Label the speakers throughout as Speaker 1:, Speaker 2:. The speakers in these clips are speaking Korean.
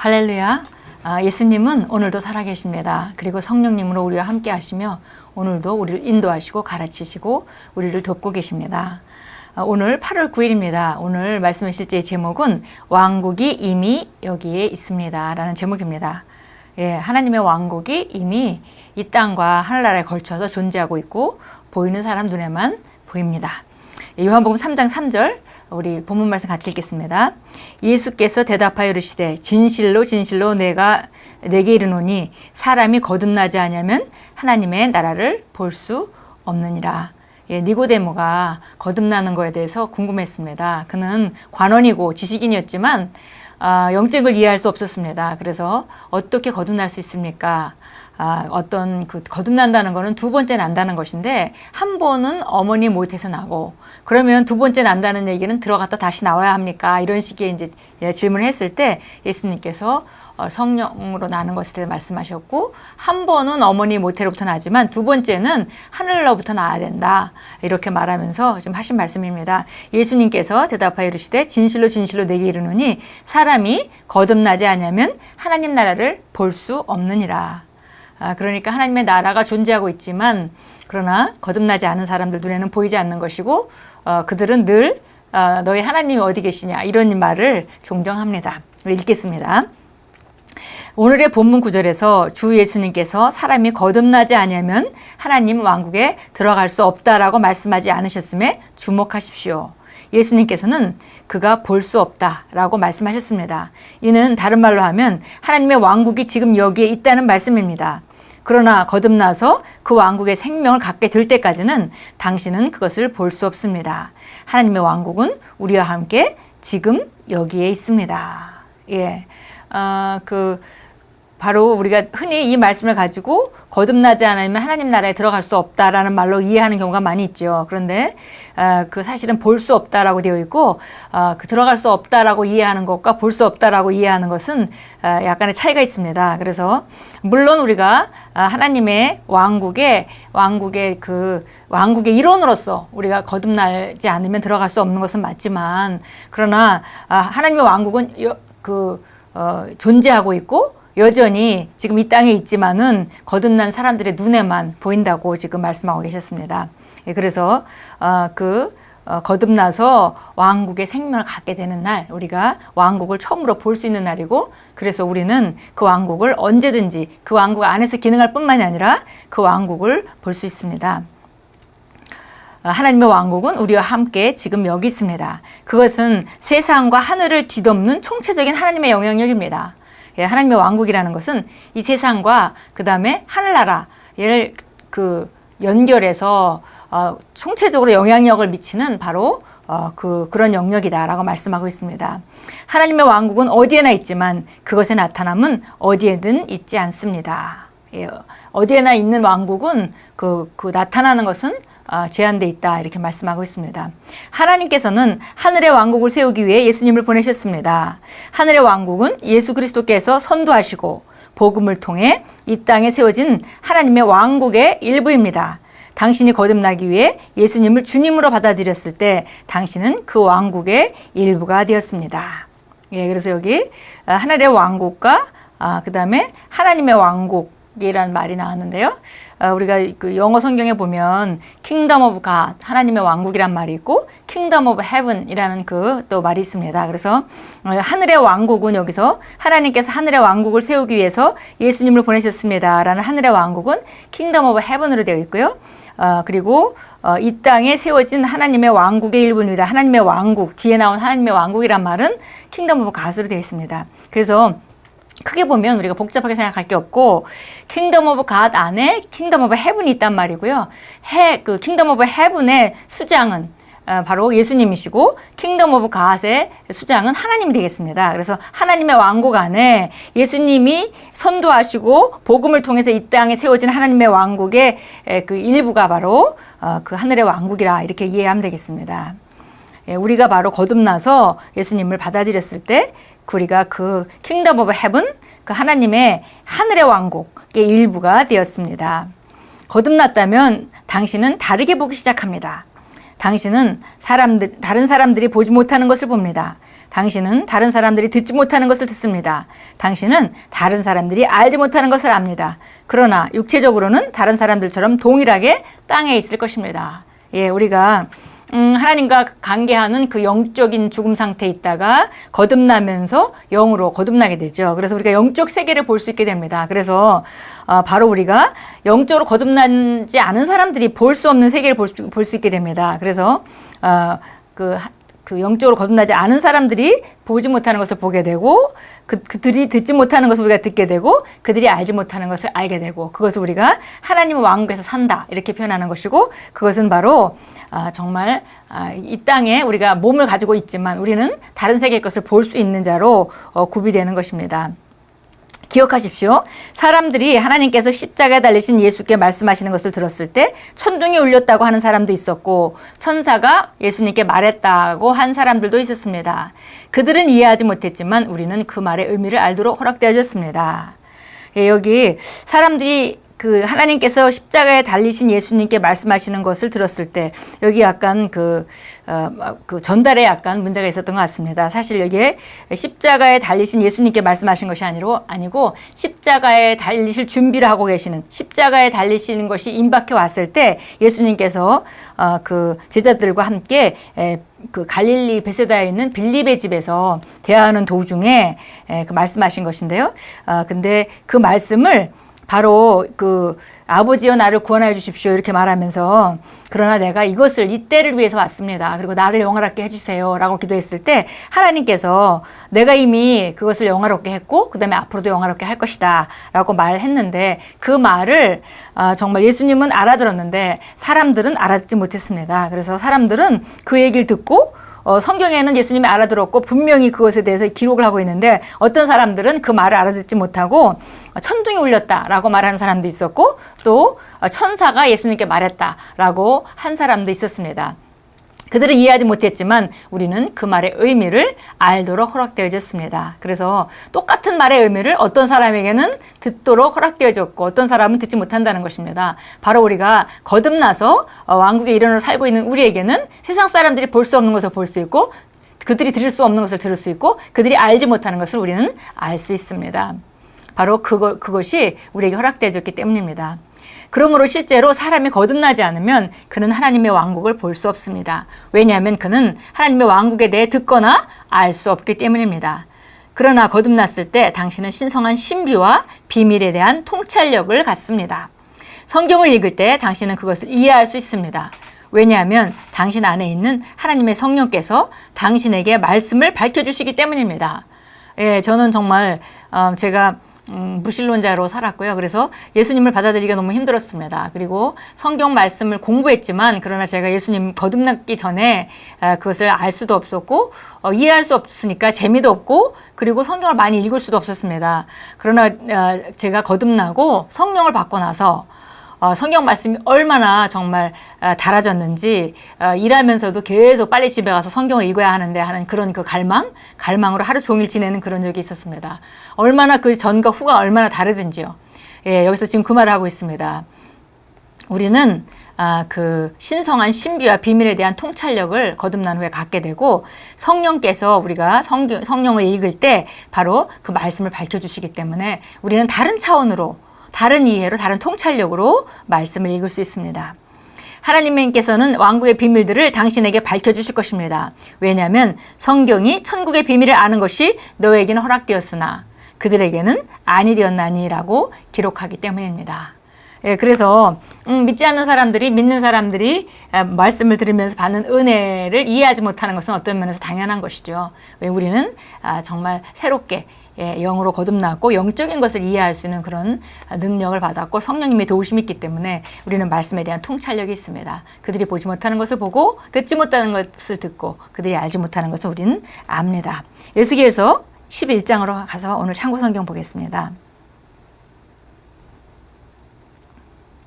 Speaker 1: 할렐루야. 예수님은 오늘도 살아계십니다. 그리고 성령님으로 우리와 함께 하시며 오늘도 우리를 인도하시고 가르치시고 우리를 돕고 계십니다. 오늘 8월 9일입니다. 오늘 말씀의 실제 제목은 왕국이 이미 여기에 있습니다 라는 제목입니다. 하나님의 왕국이 이미 이 땅과 하늘나라에 걸쳐서 존재하고 있고 보이는 사람 눈에만 보입니다. 요한복음 3장 3절 우리 본문 말씀 같이 읽겠습니다. 예수께서 대답하여 이르시되 진실로 진실로 내가 내게 이르노니 사람이 거듭나지 아니하면 하나님의 나라를 볼 수 없느니라. 니고데모가 거듭나는 거에 대해서 궁금했습니다. 그는 관원이고 지식인이었지만 영적인 걸 이해할 수 없었습니다. 그래서 어떻게 거듭날 수 있습니까? 거듭난다는 거는 두 번째 난다는 것인데 한 번은 어머니 못에서 나고 그러면 두 번째 난다는 얘기는 들어갔다 다시 나와야 합니까? 이런 식의 이제 질문을 했을 때 예수님께서 성령으로 나는 것에 대해 말씀하셨고 한 번은 어머니 모태로부터 나지만 두 번째는 하늘로부터 나야 된다 이렇게 말하면서 지금 하신 말씀입니다. 예수님께서 대답하여 이르시되 진실로 진실로 내게 이르노니 사람이 거듭나지 아니하면 하나님 나라를 볼 수 없느니라. 그러니까 하나님의 나라가 존재하고 있지만 그러나 거듭나지 않은 사람들 눈에는 보이지 않는 것이고 그들은 늘 너희 하나님이 어디 계시냐 이런 말을 종종 합니다. 읽겠습니다. 오늘의 본문 구절에서 주 예수님께서 사람이 거듭나지 아니하면 하나님 왕국에 들어갈 수 없다라고 말씀하지 않으셨음에 주목하십시오. 예수님께서는 그가 볼 수 없다라고 말씀하셨습니다. 이는 다른 말로 하면 하나님의 왕국이 지금 여기에 있다는 말씀입니다. 그러나 거듭나서 그 왕국의 생명을 갖게 될 때까지는 당신은 그것을 볼 수 없습니다. 하나님의 왕국은 우리와 함께 지금 여기에 있습니다. 바로 우리가 흔히 이 말씀을 가지고 거듭나지 않으면 하나님 나라에 들어갈 수 없다라는 말로 이해하는 경우가 많이 있죠. 그런데 사실은 볼 수 없다라고 되어 있고 들어갈 수 없다라고 이해하는 것과 볼 수 없다라고 이해하는 것은 약간의 차이가 있습니다. 그래서 물론 우리가 하나님의 왕국의 일원으로서 우리가 거듭나지 않으면 들어갈 수 없는 것은 맞지만 그러나 하나님의 왕국은 존재하고 있고 여전히 지금 이 땅에 있지만은 거듭난 사람들의 눈에만 보인다고 지금 말씀하고 계셨습니다. 그래서 거듭나서 왕국의 생명을 갖게 되는 날 우리가 왕국을 처음으로 볼 수 있는 날이고 그래서 우리는 그 왕국을 언제든지 그 왕국 안에서 기능할 뿐만이 아니라 그 왕국을 볼 수 있습니다. 하나님의 왕국은 우리와 함께 지금 여기 있습니다. 그것은 세상과 하늘을 뒤덮는 총체적인 하나님의 영향력입니다. 하나님의 왕국이라는 것은 이 세상과 그 다음에 하늘나라를 연결해서 총체적으로 영향력을 미치는 바로 그런 영역이다라고 말씀하고 있습니다. 하나님의 왕국은 어디에나 있지만 그것의 나타남은 어디에든 있지 않습니다. 어디에나 있는 왕국은 그 나타나는 것은 제한되어 있다 이렇게 말씀하고 있습니다. 하나님께서는 하늘의 왕국을 세우기 위해 예수님을 보내셨습니다. 하늘의 왕국은 예수 그리스도께서 선도하시고 복음을 통해 이 땅에 세워진 하나님의 왕국의 일부입니다. 당신이 거듭나기 위해 예수님을 주님으로 받아들였을 때 당신은 그 왕국의 일부가 되었습니다. 그래서 여기 하늘의 왕국과 그 다음에 하나님의 왕국 이라는 말이 나왔는데요. 우리가 그 영어 성경에 보면 Kingdom of God, 하나님의 왕국이란 말이 있고 Kingdom of Heaven이라는 또 말이 있습니다. 그래서 하늘의 왕국은 여기서 하나님께서 하늘의 왕국을 세우기 위해서 예수님을 보내셨습니다라는 하늘의 왕국은 Kingdom of Heaven으로 되어 있고요. 그리고 이 땅에 세워진 하나님의 왕국의 일부입니다. 하나님의 왕국, 뒤에 나온 하나님의 왕국이란 말은 Kingdom of God으로 되어 있습니다. 그래서 크게 보면 우리가 복잡하게 생각할 게 없고 킹덤 오브 갓 안에 킹덤 오브 헤븐이 있단 말이고요. 킹덤 오브 헤븐의 수장은 바로 예수님이시고 킹덤 오브 갓의 수장은 하나님이 되겠습니다. 그래서 하나님의 왕국 안에 예수님이 선도하시고 복음을 통해서 이 땅에 세워진 하나님의 왕국의 그 일부가 바로 그 하늘의 왕국이라 이렇게 이해하면 되겠습니다. 우리가 바로 거듭나서 예수님을 받아들였을 때 우리가 그 킹덤 오브 헤븐, 그 하나님의 하늘의 왕국의 일부가 되었습니다. 거듭났다면 당신은 다르게 보기 시작합니다. 당신은 다른 사람들이 보지 못하는 것을 봅니다. 당신은 다른 사람들이 듣지 못하는 것을 듣습니다. 당신은 다른 사람들이 알지 못하는 것을 압니다. 그러나 육체적으로는 다른 사람들처럼 동일하게 땅에 있을 것입니다. 예, 우리가 하나님과 관계하는 그 영적인 죽음 상태에 있다가 거듭나면서 영으로 거듭나게 되죠. 그래서 우리가 영적 세계를 볼 수 있게 됩니다. 그래서 바로 우리가 영적으로 거듭나지 않은 사람들이 볼 수 없는 세계를 볼 수 있게 됩니다. 그래서 그 영적으로 거듭나지 않은 사람들이 보지 못하는 것을 보게 되고 그들이 듣지 못하는 것을 우리가 듣게 되고 그들이 알지 못하는 것을 알게 되고 그것을 우리가 하나님의 왕국에서 산다 이렇게 표현하는 것이고 그것은 바로 정말 이 땅에 우리가 몸을 가지고 있지만 우리는 다른 세계의 것을 볼 수 있는 자로 구비되는 것입니다. 기억하십시오. 사람들이 하나님께서 십자가에 달리신 예수께 말씀하시는 것을 들었을 때 천둥이 울렸다고 하는 사람도 있었고 천사가 예수님께 말했다고 한 사람들도 있었습니다. 그들은 이해하지 못했지만 우리는 그 말의 의미를 알도록 허락되어졌습니다. 예, 여기 사람들이 그 하나님께서 십자가에 달리신 예수님께 말씀하시는 것을 들었을 때 여기 약간 그 전달에 약간 문제가 있었던 것 같습니다. 사실 여기에 십자가에 달리신 예수님께 말씀하신 것이 아니고 십자가에 달리실 준비를 하고 계시는 십자가에 달리시는 것이 임박해 왔을 때 예수님께서 그 제자들과 함께 그 갈릴리 베세다에 있는 빌립의 집에서 대화하는 도중에 그 말씀하신 것인데요. 근데 그 말씀을 바로 그 아버지여 나를 구원하여 주십시오 이렇게 말하면서 그러나 내가 이것을 이때를 위해서 왔습니다. 그리고 나를 영화롭게 해주세요 라고 기도했을 때 하나님께서 내가 이미 그것을 영화롭게 했고 그 다음에 앞으로도 영화롭게 할 것이다 라고 말했는데 그 말을 정말 예수님은 알아들었는데 사람들은 알아듣지 못했습니다. 그래서 사람들은 그 얘기를 듣고 성경에는 예수님이 알아들었고 분명히 그것에 대해서 기록을 하고 있는데 어떤 사람들은 그 말을 알아듣지 못하고 천둥이 울렸다라고 말하는 사람도 있었고 또 천사가 예수님께 말했다라고 한 사람도 있었습니다. 그들은 이해하지 못했지만 우리는 그 말의 의미를 알도록 허락되어졌습니다. 그래서 똑같은 말의 의미를 어떤 사람에게는 듣도록 허락되어졌고 어떤 사람은 듣지 못한다는 것입니다. 바로 우리가 거듭나서 왕국의 일원으로 살고 있는 우리에게는 세상 사람들이 볼 수 없는 것을 볼 수 있고 그들이 들을 수 없는 것을 들을 수 있고 그들이 알지 못하는 것을 우리는 알 수 있습니다. 바로 그것이 우리에게 허락되어졌기 때문입니다. 그러므로 실제로 사람이 거듭나지 않으면 그는 하나님의 왕국을 볼 수 없습니다. 왜냐하면 그는 하나님의 왕국에 대해 듣거나 알 수 없기 때문입니다. 그러나 거듭났을 때 당신은 신성한 신비와 비밀에 대한 통찰력을 갖습니다. 성경을 읽을 때 당신은 그것을 이해할 수 있습니다. 왜냐하면 당신 안에 있는 하나님의 성령께서 당신에게 말씀을 밝혀주시기 때문입니다. 예, 저는 정말 제가 무신론자로 살았고요. 그래서 예수님을 받아들이기가 너무 힘들었습니다. 그리고 성경 말씀을 공부했지만 그러나 제가 예수님 거듭나기 전에 그것을 알 수도 없었고 이해할 수 없으니까 재미도 없고 그리고 성경을 많이 읽을 수도 없었습니다. 그러나 제가 거듭나고 성령을 받고 나서 성경 말씀이 얼마나 정말 달아졌는지 일하면서도 계속 빨리 집에 가서 성경을 읽어야 하는데 하는 그런 그 갈망으로 하루 종일 지내는 그런 적이 있었습니다. 얼마나 그 전과 후가 얼마나 다르든지요. 예, 여기서 지금 그 말을 하고 있습니다. 우리는 그 신성한 신비와 비밀에 대한 통찰력을 거듭난 후에 갖게 되고 성령께서 우리가 성령을 읽을 때 바로 그 말씀을 밝혀주시기 때문에 우리는 다른 차원으로 다른 이해로 다른 통찰력으로 말씀을 읽을 수 있습니다. 하나님께서는 왕국의 비밀들을 당신에게 밝혀주실 것입니다. 왜냐하면 성경이 천국의 비밀을 아는 것이 너에게는 허락되었으나 그들에게는 아니 되었나니라고 기록하기 때문입니다. 예, 그래서 믿지 않는 사람들이 믿는 사람들이 말씀을 들으면서 받는 은혜를 이해하지 못하는 것은 어떤 면에서 당연한 것이죠. 왜 우리는 정말 새롭게 영으로 거듭났고 영적인 것을 이해할 수 있는 그런 능력을 받았고 성령님의 도우심이 있기 때문에 우리는 말씀에 대한 통찰력이 있습니다. 그들이 보지 못하는 것을 보고 듣지 못하는 것을 듣고 그들이 알지 못하는 것을 우리는 압니다. 에스겔서 11장으로 가서 오늘 참고 성경 보겠습니다.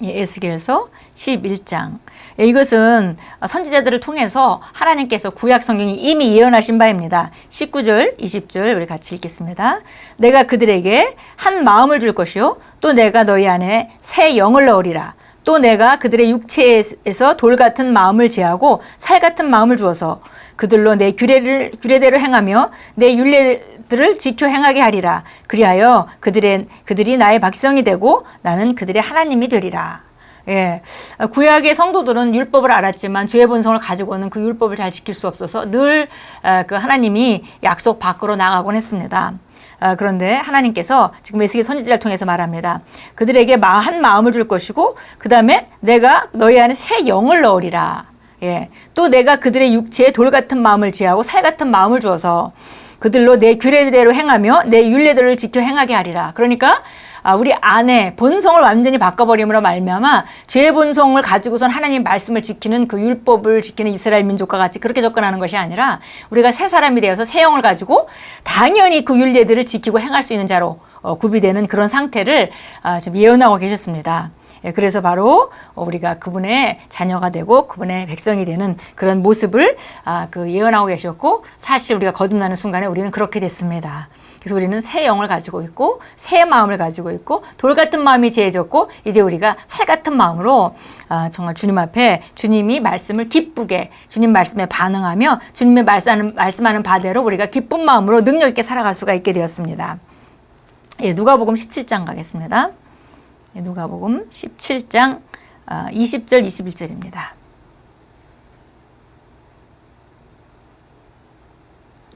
Speaker 1: 에스겔서 11장. 이것은 선지자들을 통해서 하나님께서 구약 성경이 이미 예언하신 바입니다. 19절, 20절 우리 같이 읽겠습니다. 내가 그들에게 한 마음을 줄 것이요 또 내가 너희 안에 새 영을 넣으리라. 또 내가 그들의 육체에서 돌 같은 마음을 제하고 살 같은 마음을 주어서 그들로 내 규례대로 행하며 내 율례들을 지켜 행하게 하리라. 그리하여 그들이 나의 백성이 되고 나는 그들의 하나님이 되리라. 예, 구약의 성도들은 율법을 알았지만 죄의 본성을 가지고는 그 율법을 잘 지킬 수 없어서 늘 그 하나님이 약속 밖으로 나가곤 했습니다. 그런데 하나님께서 지금 에스겔 선지자를 통해서 말합니다. 그들에게 한 마음을 줄 것이고 그 다음에 내가 너희 안에 새 영을 넣으리라. 예, 또 내가 그들의 육체에 돌 같은 마음을 지하고 살 같은 마음을 주어서 그들로 내 규례대로 행하며 내 율례들을 지켜 행하게 하리라. 그러니까 우리 안에 본성을 완전히 바꿔버림으로 말미암아 죄의 본성을 가지고선 하나님 말씀을 지키는 그 율법을 지키는 이스라엘 민족과 같이 그렇게 접근하는 것이 아니라 우리가 새 사람이 되어서 새 영을 가지고 당연히 그 율례들을 지키고 행할 수 있는 자로 구비되는 그런 상태를 지금 예언하고 계셨습니다. 그래서 바로 우리가 그분의 자녀가 되고 그분의 백성이 되는 그런 모습을 예언하고 계셨고 사실 우리가 거듭나는 순간에 우리는 그렇게 됐습니다. 그래서 우리는 새 영을 가지고 있고 새 마음을 가지고 있고 돌 같은 마음이 제해졌고 이제 우리가 살 같은 마음으로 정말 주님 앞에 주님이 말씀을 기쁘게 주님 말씀에 반응하며 주님의 말씀하는 바대로 우리가 기쁜 마음으로 능력 있게 살아갈 수가 있게 되었습니다. 누가복음 17장 가겠습니다. 누가복음 17장 20절 21절입니다.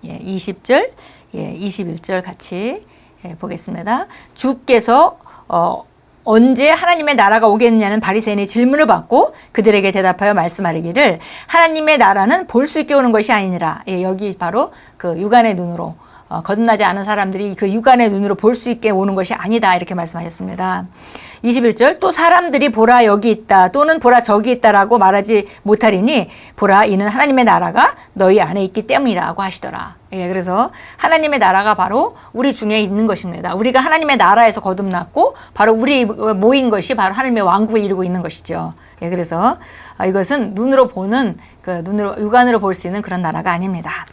Speaker 1: 20절 21절 같이 보겠습니다. 주께서 언제 하나님의 나라가 오겠느냐는 바리새인의 질문을 받고 그들에게 대답하여 말씀하기를 하나님의 나라는 볼 수 있게 오는 것이 아니니라. 여기 바로 그 육안의 눈으로 거듭나지 않은 사람들이 그 육안의 눈으로 볼 수 있게 오는 것이 아니다 이렇게 말씀하셨습니다. 21절 또 사람들이 보라 여기 있다 또는 보라 저기 있다라고 말하지 못하리니 보라 이는 하나님의 나라가 너희 안에 있기 때문이라고 하시더라. 그래서 하나님의 나라가 바로 우리 중에 있는 것입니다. 우리가 하나님의 나라에서 거듭났고 바로 우리 모인 것이 바로 하나님의 왕국을 이루고 있는 것이죠. 그래서 이것은 눈으로 보는 육안으로 볼 수 있는 그런 나라가 아닙니다.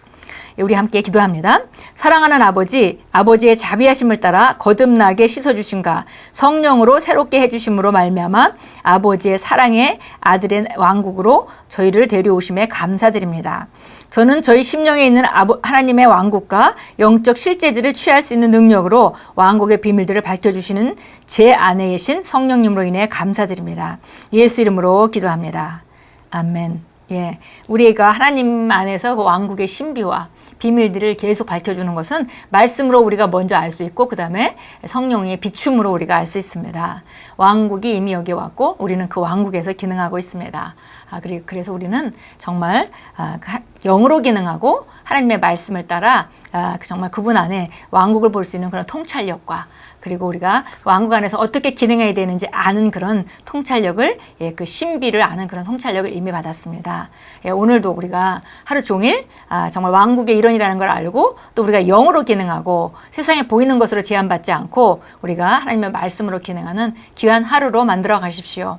Speaker 1: 우리 함께 기도합니다. 사랑하는 아버지, 아버지의 자비하심을 따라 거듭나게 씻어주신가 성령으로 새롭게 해주심으로 말미암아 아버지의 사랑의 아들의 왕국으로 저희를 데려오심에 감사드립니다. 저는 저희 심령에 있는 하나님의 왕국과 영적 실제들을 취할 수 있는 능력으로 왕국의 비밀들을 밝혀주시는 제 안에 계신 성령님으로 인해 감사드립니다. 예수 이름으로 기도합니다. 아멘. 우리가 하나님 안에서 그 왕국의 신비와 비밀들을 계속 밝혀주는 것은 말씀으로 우리가 먼저 알 수 있고 그 다음에 성령의 비춤으로 우리가 알 수 있습니다. 왕국이 이미 여기 왔고 우리는 그 왕국에서 기능하고 있습니다. 그래서 우리는 정말 영으로 기능하고 하나님의 말씀을 따라 정말 그분 안에 왕국을 볼 수 있는 그런 통찰력과 그리고 우리가 왕국 안에서 어떻게 기능해야 되는지 아는 그런 통찰력을 그 신비를 아는 그런 통찰력을 이미 받았습니다. 오늘도 우리가 하루 종일 정말 왕국의 일원이라는 걸 알고 또 우리가 영으로 기능하고 세상에 보이는 것으로 제한받지 않고 우리가 하나님의 말씀으로 기능하는 귀한 하루로 만들어 가십시오.